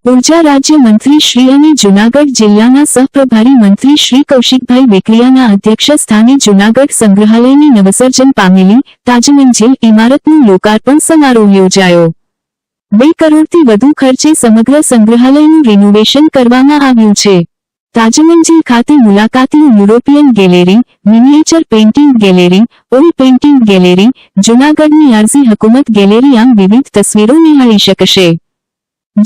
ઉર્જા રાજ્ય મંત્રી શ્રી અને જૂનાગઢ જિલ્લાના સહપ્રભારી મંત્રી શ્રી કૌશિકભાઈ વેકરિયાના અધ્યક્ષ સ્થાને જૂનાગઢ સંગ્રહાલયની નવસર્જન પામેલી તાજમંજિલ ઇમારતનું લોકાર્પણ સમારોહ યોજાયો। 2 કરોડથી વધુ ખર્ચે સમગ્ર સંગ્રહાલયનું રિનોવેશન કરવામાં આવ્યું છે। તાજમંજિલ ખાતે મુલાકાતીઓ European gallery, miniature painting gallery, oil painting gallery, જૂનાગઢની આરઝી હકુમત ગેલેરી આમ વિવિધ તસવીરો નિહાળી શકશે।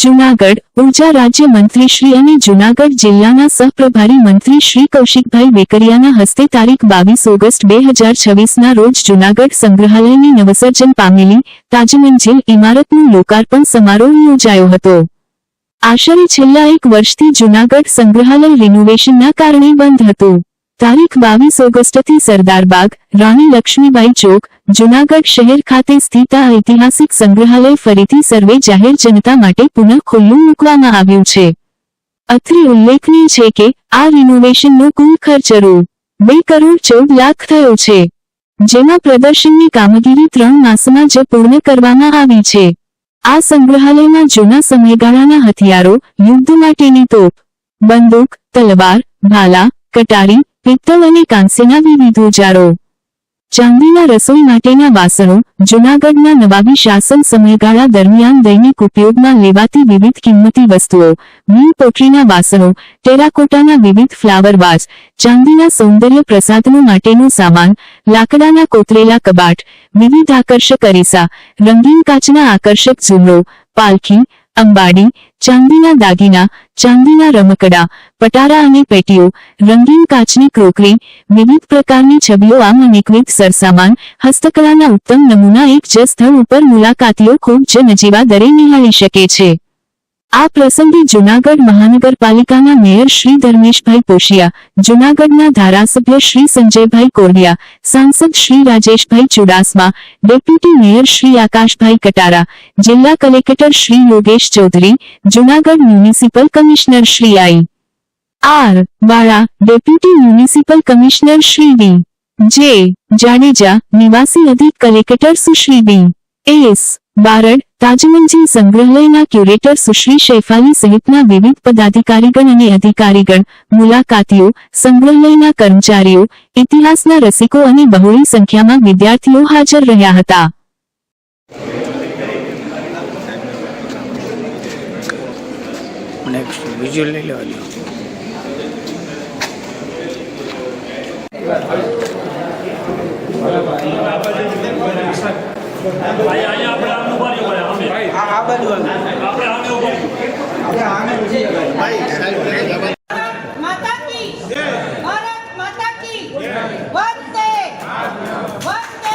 જૂનાગઢ ઉર્જા રાજ્ય મંત્રી શ્રી અને જૂનાગઢ જિલ્લાના સહપ્રભારી મંત્રી શ્રી કૌશિકભાઈ વેકરિયાના હસ્તે તારીખ 22 ઓગસ્ટ 2026ના રોજ જૂનાગઢ સંગ્રહાલયની નવસર્જન પામેલી તાજમંજિલ ઇમારતનું લોકાર્પણ સમારોહ યોજાયો હતો। આશરે છેલ્લા 1 વર્ષથી જૂનાગઢ સંગ્રહાલય રિનોવેશનના કારણે બંધ હતું। તારીખ 22 ઓગસ્ટથી સરદાર બાગ, રાણી લક્ષ્મીબાઈ ચોક, જૂનાગઢ શહેર ખાતે સ્થિત આ ઐતિહાસિક સંગ્રહાલય ફરીથી સર્વે જાહેર જનતા માટે પુનઃ ખુલ્લું મૂકવામાં આવ્યું છે। અત્રે ઉલ્લેખનીય છે કે આ રિનોવેશનનો કુલ ખર્ચ રૂ. 2 કરોડ 14 લાખ થયો છે, જેમાં પ્રદર્શનની કામગીરી 3 માસમાં જ પૂર્ણ કરવામાં આવી છે। આ સંગ્રહાલયમાં જૂના સમયગાળાના હથિયારો, યુદ્ધ માટેની તોપ, બંદૂક, તલવાર, ભાલા, કટારી, પિત્તળ અને કાંસ્યના વિવિધ ઓજારો, ચાંદીના રસોઈ માટેના વાસણો, જૂનાગઢના નવાબી શાસન સમયગાળા દરમિયાન દૈનિક ઉપયોગમાં લેવાતી વિવિધ કિંમતી વસ્તુઓ, મીણ પોટરીના વાસણો, ટેરાકોટાના વિવિધ ફ્લાવર વાસ, ચાંદીના સૌંદર્ય પ્રસાધનો માટેનો સામાન, લાકડાના કોતરેલા કબાટ, વિવિધ આકર્ષક અરીસા, રંગીન કાચના આકર્ષક ઝુમરો, પાલખી, અંબાડી, ચાંદીના દાગીના, ચાંદીના રમકડા, પટારા અને પેટીઓ, રંગીન કાચની ક્રોકરી, વિવિધ પ્રકારની છબીઓ આમ અનેકવિધ સરસામાન, હસ્તકળાના ઉત્તમ નમૂના એક જ સ્થળ ઉપર મુલાકાતીઓ ખૂબ જ નજીવા દરે નિહાળી શકે છે। આ પ્રસંગે જૂનાગઢ મહાનગરપાલિકાના મેયર શ્રી ધર્મેશભાઈ પોશિયા, જૂનાગઢના ધારાસભ્ય શ્રી સંજયભાઈ કોરડિયા, સાંસદ શ્રી રાજેશભાઈ ચુડાસમા, ડેપ્યુટી મેયર શ્રી આકાશભાઈ કટારા, જિલ્લા collector Shri Yogesh Chaudhari, Junagadh municipal commissioner Shri R Vala, deputy municipal commissioner Shri V J Jadeja, નિવાસી અધિક collector Sushri B S Barad, Tajmanzil સંગ્રહાલયના ક્યુરેટર સુશ્રી શૈફાલી સહિતના વિવિધ પદાધિકારીગણ અને અધિકારીગણ, મુલાકાતીઓ, સંગ્રહાલયના કર્મચારીઓ, ઇતિહાસના રસિકો અને બહોળી સંખ્યામાં વિદ્યાર્થીઓ હાજર રહ્યા હતા। माता की भारत माता की वंदे वंदे।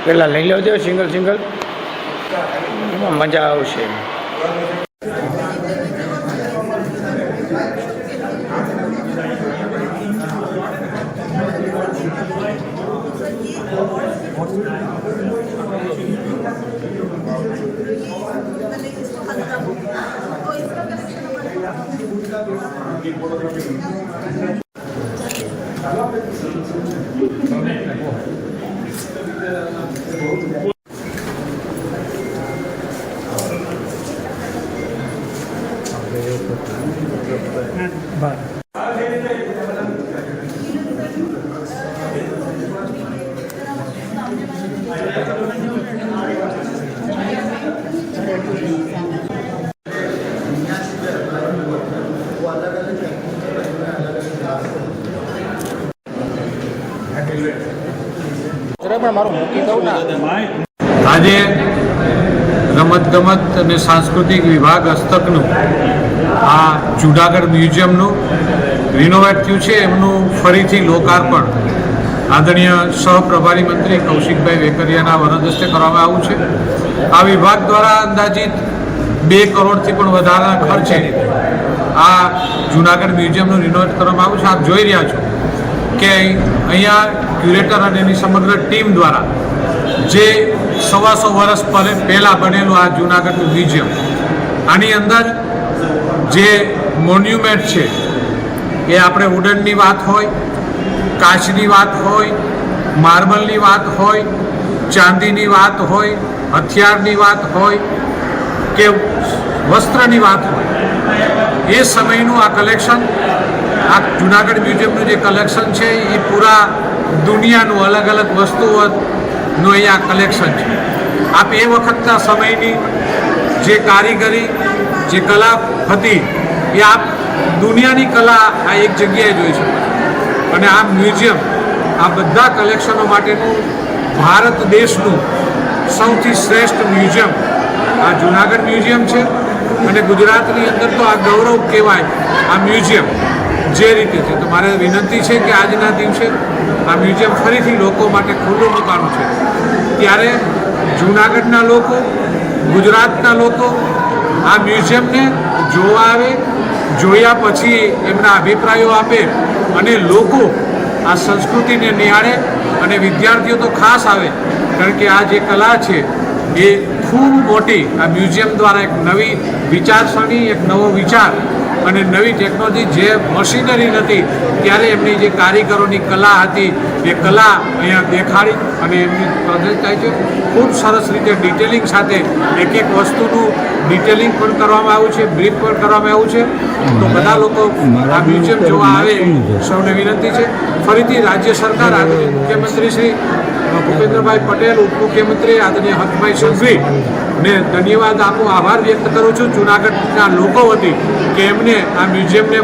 પહેલાં લઈ લેજો સિંગલ સિંગલ, એમાં મજા આવશે। આજે રમતગમત અને સાંસ્કૃતિક વિભાગ હસ્તકનું આ જુનાગઢ મ્યુઝિયમનું રિનોવેટ થયું છે, એમનું ફરીથી લોકાર્પણ આદરણીય સહપ્રભારી મંત્રી કૌશિકભાઈ વેકરિયાના વરદ હસ્તે કરવામાં આવ્યું છે. આ વિભાગ દ્વારા અંદાજિત 2 કરોડથી પણ વધારાના ખર્ચે આ જુનાગઢ મ્યુઝિયમનું રિનોવેટ કરવામાં આવ્યું છે. આપ જોઈ રહ્યા છો કે અહીંયા ક્યુરેટર અને એની સમગ્ર ટીમ દ્વારા જે 125 વર્ષ પહેલાં બનેલું આ જુનાગઢનું મ્યુઝિયમ, આની અંદર જે મોન્યુમેન્ટ છે એ આપણે વુડનની વાત હોય, કાચની વાત હોય, માર્બલની વાત હોય, ચાંદીની વાત હોય, હથિયારની વાત હોય કે વસ્ત્રની વાત હોય, એ સમયનું આ કલેક્શન, આ જુનાગઢ મ્યુઝિયમનું જે કલેક્શન છે એ પૂરા દુનિયાનું અલગ અલગ વસ્તુઓનું અહીંયા કલેક્શન છે. આપ એ વખતના સમયની જે કારીગરી, જે કલા હતી એ આપ દુનિયાની કલા આ એક જગ્યાએ જોઈ શકો છો. અને આ મ્યુઝિયમ આ બધા કલેક્શનો માટેનું ભારત દેશનું સૌથી શ્રેષ્ઠ મ્યુઝિયમ આ જુનાગઢ મ્યુઝિયમ છે. અને ગુજરાતની અંદર તો આ ગૌરવ કહેવાય આ મ્યુઝિયમ જે રીતે છે. તો મારે વિનંતી છે કે આજના દિવસે આ મ્યુઝિયમ ફરીથી લોકો માટે ખુલ્લું મૂકવાનું છે. ત્યારે જૂનાગઢના લોકો, ગુજરાતના લોકો આ મ્યુઝિયમને જોવા આવે, જોયા પછી એમના અભિપ્રાયો આપે અને લોકો આ સંસ્કૃતિને નિહાળે. અને વિદ્યાર્થીઓ તો ખાસ આવે, કારણ કે આ જે કલા છે એ ખૂબ મોટી આ મ્યુઝિયમ દ્વારા એક નવી વિચારસરણી, એક નવો વિચાર અને નવી ટેકનોલોજી, જે મશીનરી નથી ત્યારે એમની જે કારીગરોની કલા હતી એ કલા અહીંયા દેખાડી અને એમની પ્રદર્શિત થાય છે. ખૂબ સરસ રીતે ડિટેલિંગ સાથે એક એક વસ્તુનું ડિટેલિંગ પણ કરવામાં આવ્યું છે, બ્રીફ પણ કરવામાં આવ્યું છે. તો બધા લોકો આ મ્યુઝિયમ જોવા આવે, સૌને વિનંતી છે. ફરીથી રાજ્ય સરકાર, આદરણીય મુખ્યમંત્રી શ્રી ભૂપેન્દ્રભાઈ પટેલ, ઉપમુખ્યમંત્રી આદરણીય હરભાઈ સંઘવી ને ધન્યવાદ આપું, આભાર વ્યક્ત કરું છું જૂનાગઢના લોકો વતી કે એમને આ મ્યુઝિયમને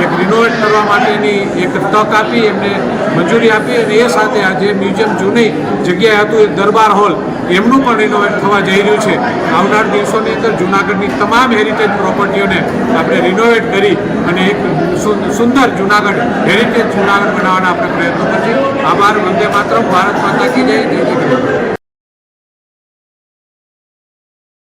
એક રિનોવેટ કરવા માટેની એક તક આપી, એમને મંજૂરી આપી. અને એ સાથે આ જે મ્યુઝિયમ જૂની જગ્યાએ હતું એ દરબાર હોલ, એમનું પણ રિનોવેટ થવા જઈ રહ્યું છે. આવનાર દિવસોની અંદર જૂનાગઢની તમામ હેરિટેજ પ્રોપર્ટીઓને આપણે રિનોવેટ કરી અને એક સુંદર જૂનાગઢ, હેરિટેજ જૂનાગઢ બનાવવાના આપણે પ્રયત્નો કરીએ. આભાર. વંદે માતરમ. ભારત માતા કી જય. જય જય.